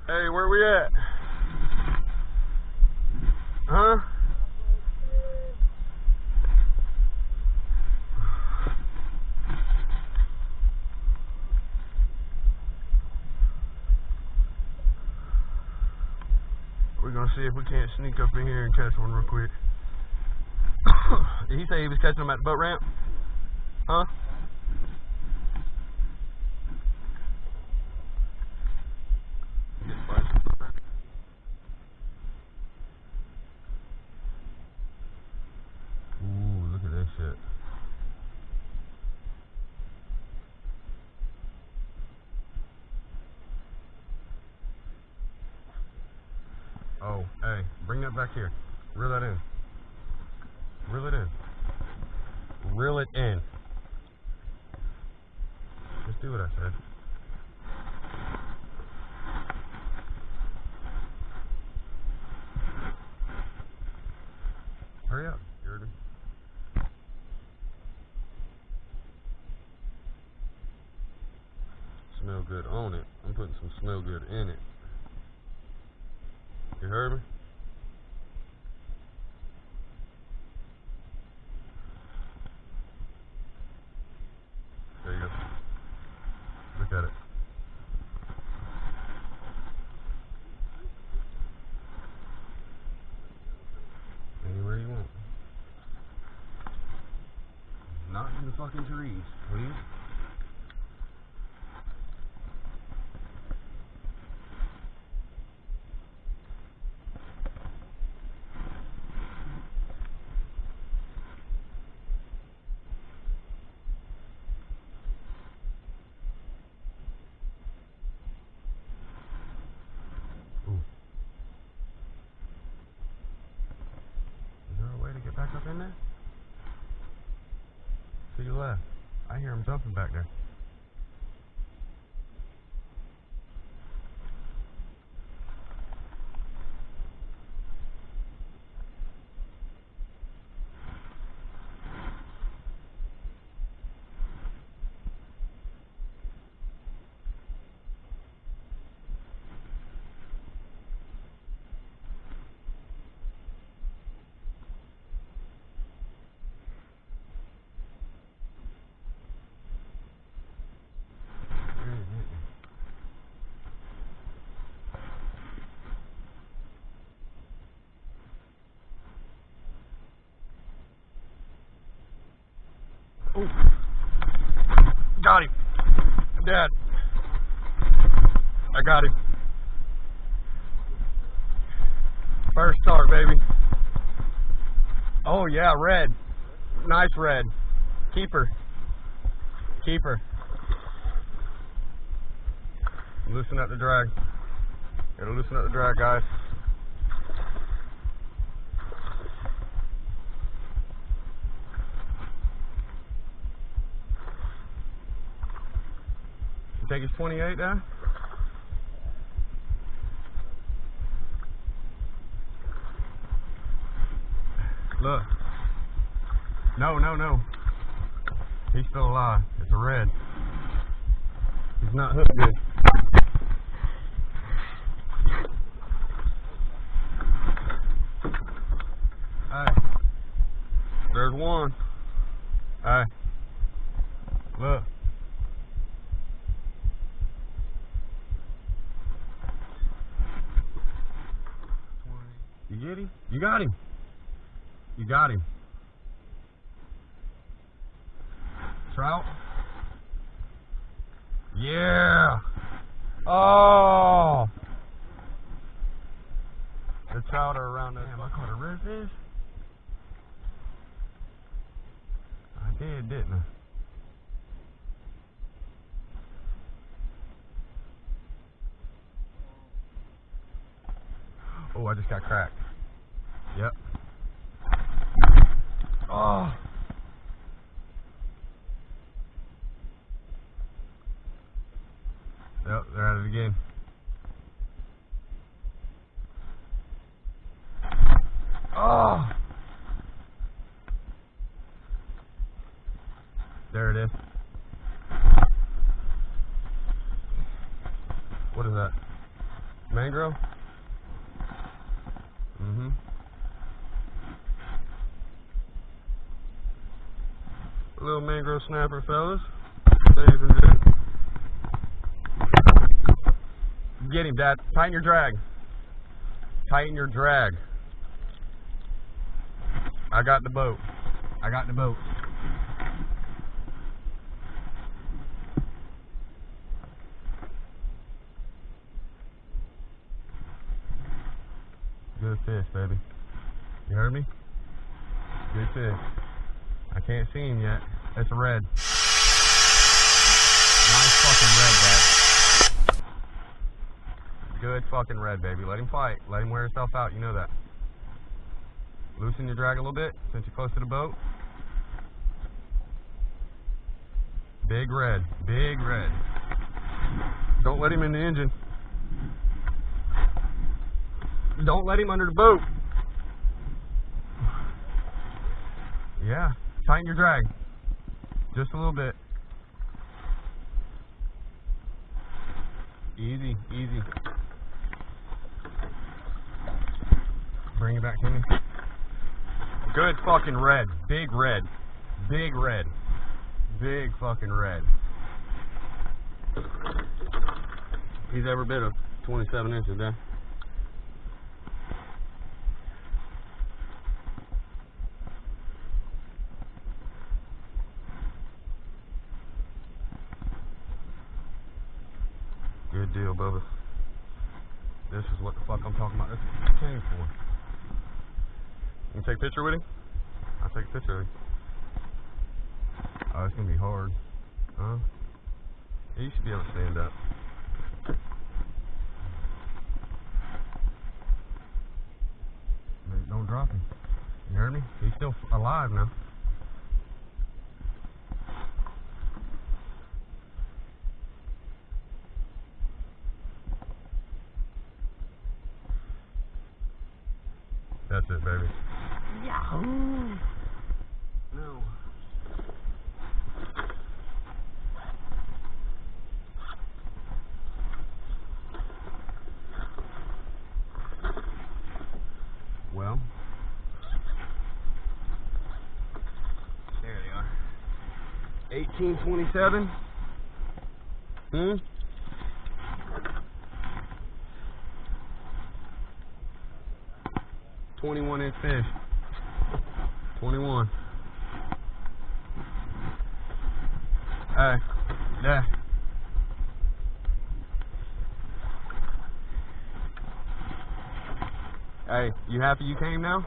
Hey, where we at? Huh? We're gonna see if we can't sneak up in here and catch one real quick. Did he say he was catching them at the boat ramp? Huh? Ooh, look at that shit. Oh, hey, bring that back here. Reel that in. Reel it in. Reel it in. Just do what I said. Hurry up, Jordan. Smell good on it. I'm putting some smell good in it. You heard me? There you go. Look at it. Anywhere you want. Not in the fucking trees, please. Back up in there? To your left. I hear him jumping back there. Oh, got him. Dad, I got him. First start, baby. Oh yeah, red. Nice red. Keeper. Keeper. Loosen up the drag. Gotta loosen up the drag, guys. Take his 28 down. Look. No. He's still alive. It's a red. He's not hooked good. Hey. There's one. Hey. Look. You get him? You got him. You got him. Trout? Yeah. Oh. The trout are around there. Damn, I caught a redfish. I did, didn't I? Oh, I just got cracked. Yep. Oh. Yep, they're at it again. Oh. There it is. What is that? Mangrove? Mm-hmm. A little mangrove snapper, fellas. Safe and good. Get him, Dad. Tighten your drag. Tighten your drag. I got the boat. I got the boat. Good fish, baby. You heard me? Good fish. I can't see him yet. It's a red. Nice fucking red, Dad. Good fucking red, baby. Let him fight. Let him wear himself out. You know that. Loosen your drag a little bit since you're close to the boat. Big red. Big red. Don't let him in the engine. Don't let him under the boat. Yeah. Tighten your drag. Just a little bit. Easy, easy. Bring it back to me. Good fucking red. Big red. Big red. Big fucking red. He's every bit of 27 inches there. Good deal, Bubba. This is what the fuck I'm talking about. This is what I came for. You take a picture with him? I'll take a picture of him. Oh, it's gonna be hard. Huh? You should be able to stand up. Don't drop him. You heard me? He's still alive now. That's it, baby. Yahoo! No. Well, there they are. 1827. 21-inch fish. 21. Hey, yeah. Hey, you happy you came now?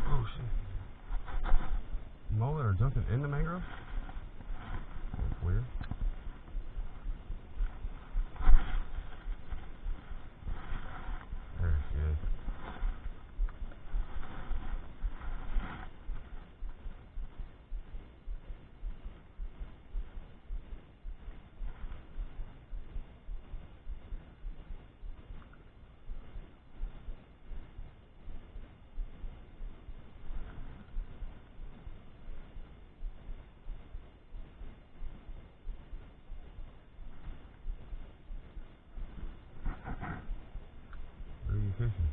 Oh shit. Mullet are jumping in the mangrove? That's weird. There she is. Where are you fishing?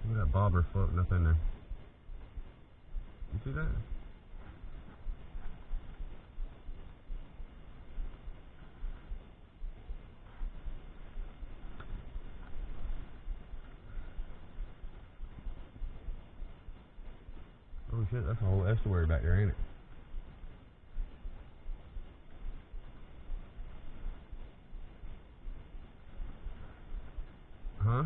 Look at that bobber floating up in there. You see that? Oh shit, that's a whole estuary back there, ain't it? Huh?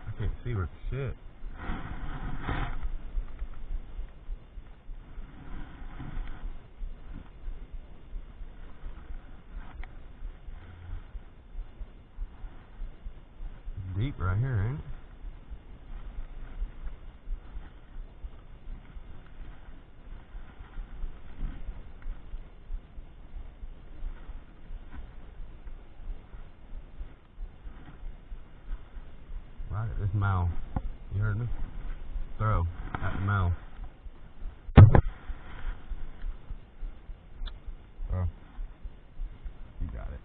I can't see where shit. Deep right here, ain't it? Right at this mouth. You heard me? Throw at the mouth. Oh. You got it.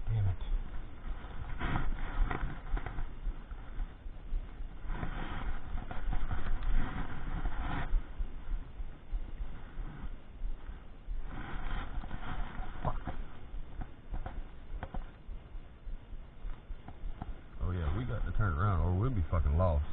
Damn it. Oh yeah, we got to turn around or we'll be fucking lost.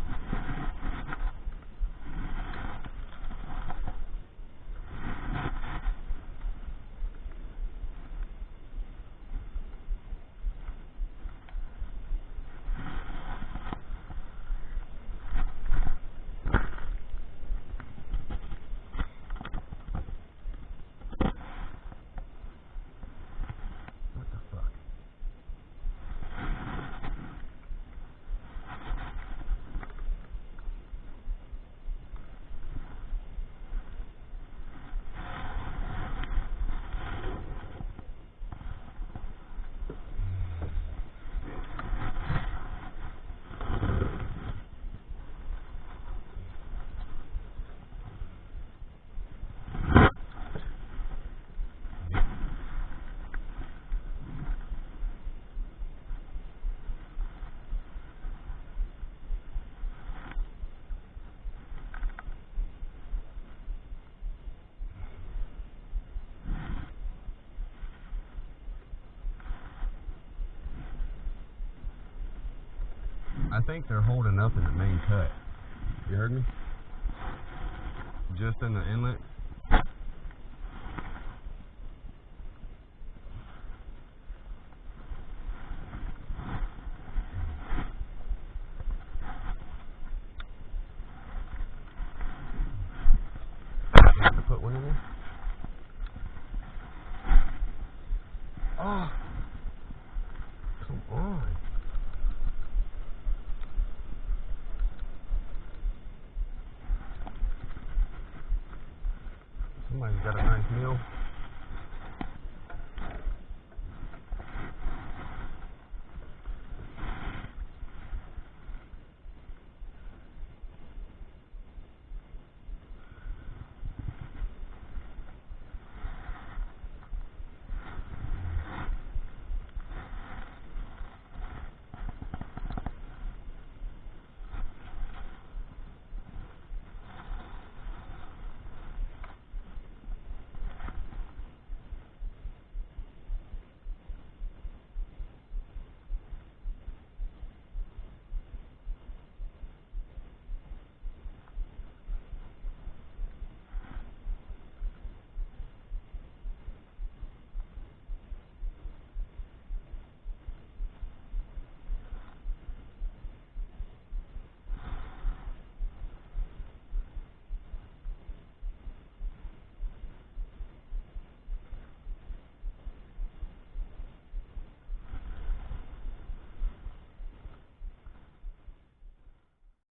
What the fuck? I think they're holding up in the main cut. You heard me? Just in the inlet. You have to put one in there. Oh, come on. Somebody's got a nice meal.